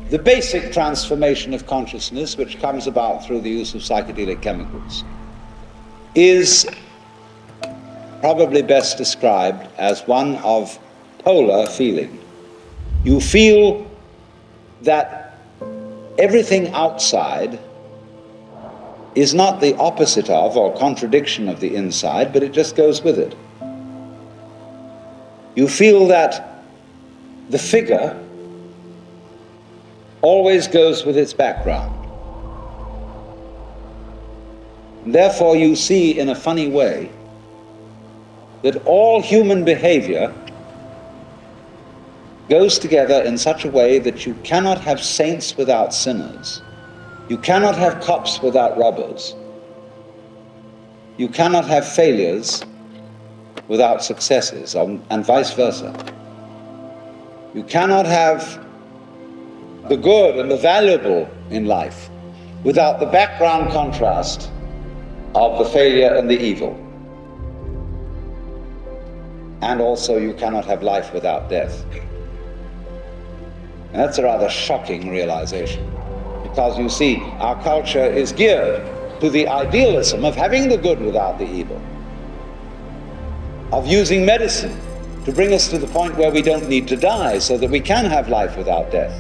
the basic transformation of consciousness, which comes about through the use of psychedelic chemicals, is probably best described as one of polar feeling. You feel that everything outside is not the opposite of or contradiction of the inside, but it just goes with it. You feel that the figure always goes with its background. And therefore, you see in a funny way that all human behavior goes together in such a way that you cannot have saints without sinners. You cannot have cops without robbers. You cannot have failures without successes, and vice versa. You cannot have the good and the valuable in life without the background contrast of the failure and the evil. And also you cannot have life without death. And that's a rather shocking realization, because you see, our culture is geared to the idealism of having the good without the evil, of using medicine to bring us to the point where we don't need to die so that we can have life without death,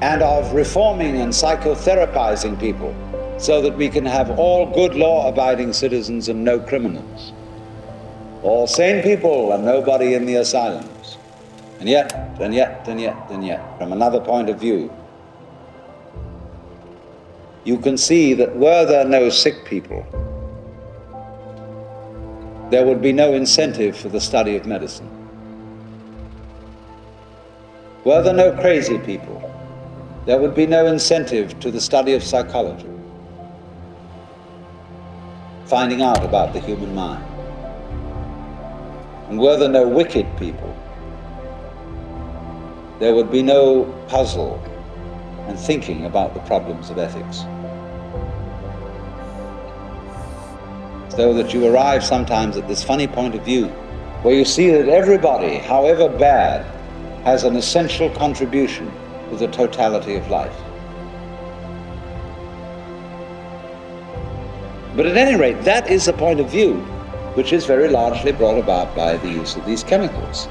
and of reforming and psychotherapizing people so that we can have all good law-abiding citizens and no criminals, all sane people and nobody in the asylums. And yet, from another point of view, you can see that were there no sick people, there would be no incentive for the study of medicine. Were there no crazy people, there would be no incentive to the study of psychology, finding out about the human mind. And were there no wicked people, there would be no puzzle and thinking about the problems of ethics. So that you arrive sometimes at this funny point of view where you see that everybody, however bad, has an essential contribution to the totality of life. But at any rate, that is a point of view which is very largely brought about by the use of these chemicals.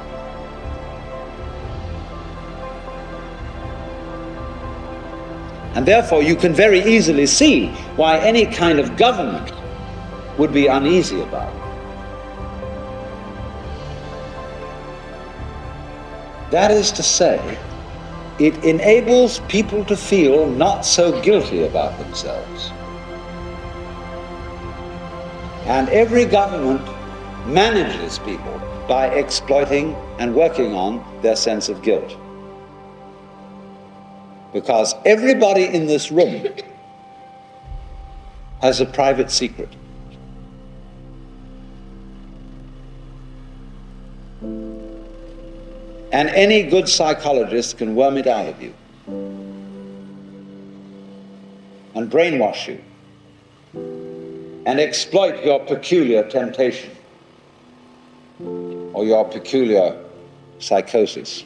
And therefore you can very easily see why any kind of government would be uneasy about it. That is to say, it enables people to feel not so guilty about themselves. And every government manages people by exploiting and working on their sense of guilt. Because everybody in this room has a private secret. And any good psychologist can worm it out of you and brainwash you and exploit your peculiar temptation or your peculiar psychosis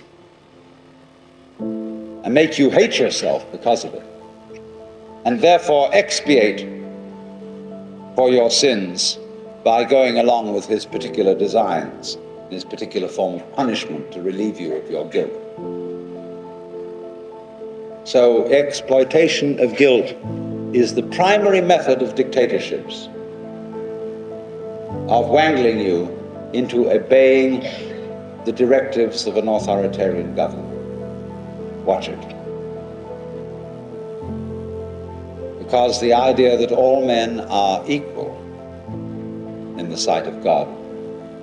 and make you hate yourself because of it, and therefore expiate for your sins by going along with his particular designs, his particular form of punishment to relieve you of your guilt. So exploitation of guilt is the primary method of dictatorships, of wangling you into obeying the directives of an authoritarian government. Watch it. Because the idea that all men are equal in the sight of God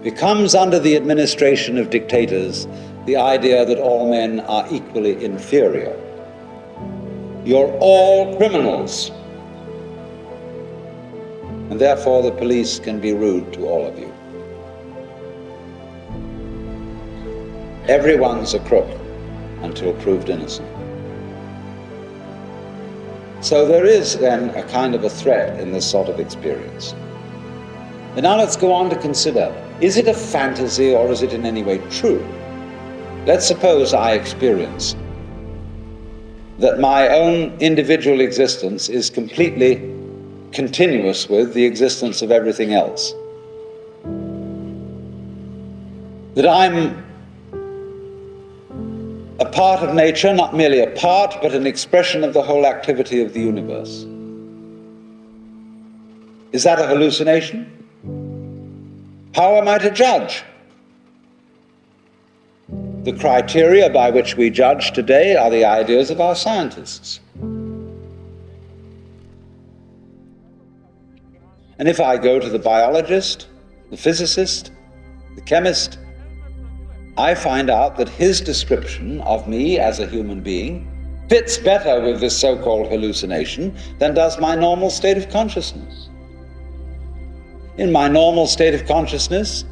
becomes, under the administration of dictators, the idea that all men are equally inferior. You're all criminals, and therefore the police can be rude to all of you. Everyone's a crook until proved innocent. So there is then a kind of a threat in this sort of experience. And now let's go on to consider, is it a fantasy or is it in any way true? Let's suppose I experience that my own individual existence is completely continuous with the existence of everything else. That I'm a part of nature, not merely a part, but an expression of the whole activity of the universe. Is that a hallucination? How am I to judge? The criteria by which we judge today are the ideas of our scientists. And if I go to the biologist, the physicist, the chemist, I find out that his description of me as a human being fits better with this so-called hallucination than does my normal state of consciousness. In my normal state of consciousness,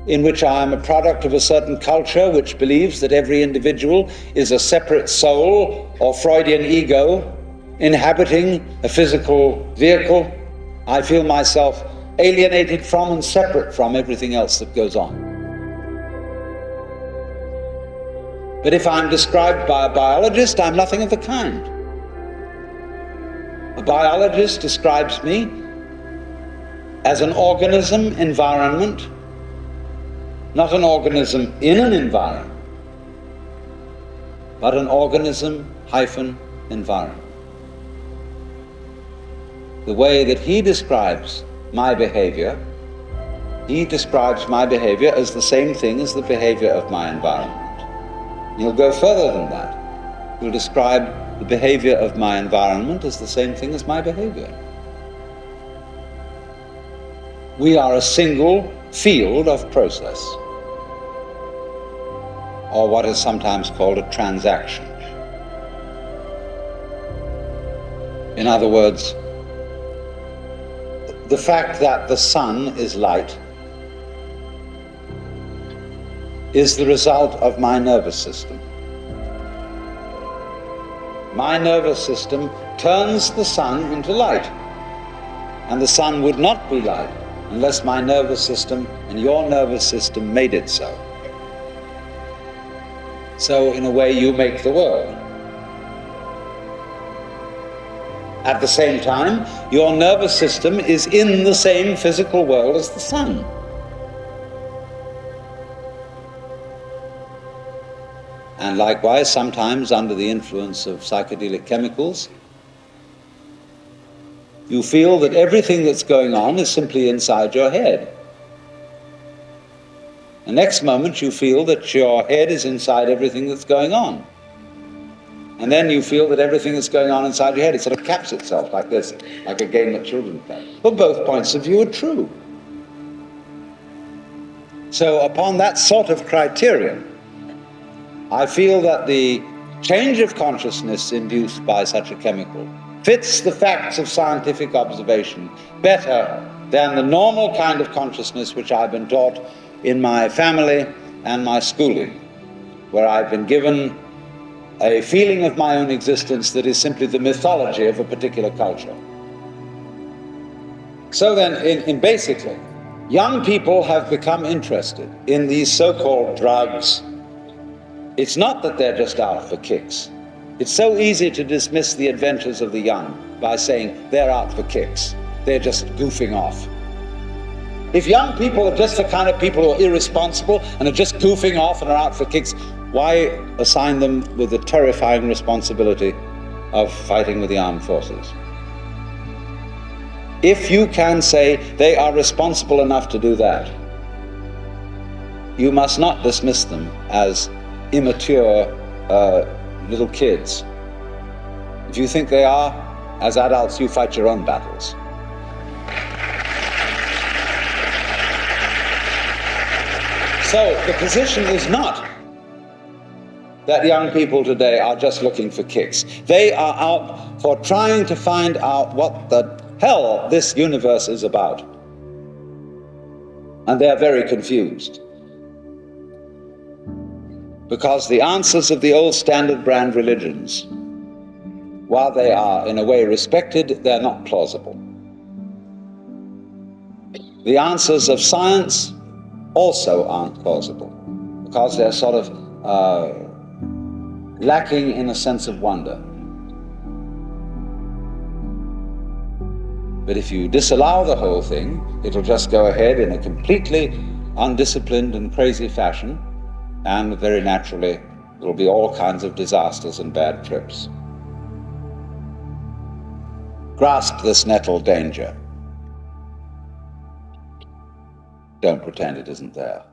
in which I am a product of a certain culture which believes that every individual is a separate soul or Freudian ego inhabiting a physical vehicle, I feel myself alienated from and separate from everything else that goes on. But if I'm described by a biologist, I'm nothing of the kind. A biologist describes me as an organism environment, not an organism in an environment, but an organism hyphen environment. The way that he describes my behavior, he describes my behavior as the same thing as the behavior of my environment. He'll go further than that. He'll describe the behavior of my environment as the same thing as my behavior. We are a single field of process, or what is sometimes called a transaction. In other words, the fact that the sun is light is the result of my nervous system. My nervous system turns the sun into light, and the sun would not be light unless my nervous system and your nervous system made it so. So, in a way, you make the world. At the same time, your nervous system is in the same physical world as the sun. And likewise, sometimes under the influence of psychedelic chemicals, you feel that everything that's going on is simply inside your head. The next moment you feel that your head is inside everything that's going on. And then you feel that everything that's going on inside your head, it sort of caps itself like this, like a game that children play. Well, both points of view are true. So upon that sort of criterion, I feel that the change of consciousness induced by such a chemical fits the facts of scientific observation better than the normal kind of consciousness which I've been taught in my family and my schooling, where I've been given a feeling of my own existence that is simply the mythology of a particular culture. So then, in basically, young people have become interested in these so-called drugs. It's not that they're just out for kicks. It's so easy to dismiss the adventures of the young by saying they're out for kicks. They're just goofing off. If young people are just the kind of people who are irresponsible and are just goofing off and are out for kicks, why assign them with the terrifying responsibility of fighting with the armed forces? If you can say they are responsible enough to do that, you must not dismiss them as immature little kids. If you think they are, as adults, you fight your own battles. So the position is not that young people today are just looking for kicks. They are out for trying to find out what the hell this universe is about. And they're very confused. Because the answers of the old standard brand religions, while they are in a way respected, they're not plausible. The answers of science also aren't plausible, because they're sort of lacking in a sense of wonder. But if you disallow the whole thing, it'll just go ahead in a completely undisciplined and crazy fashion, and very naturally, there will be all kinds of disasters and bad trips. Grasp this nettle danger. Don't pretend it isn't there.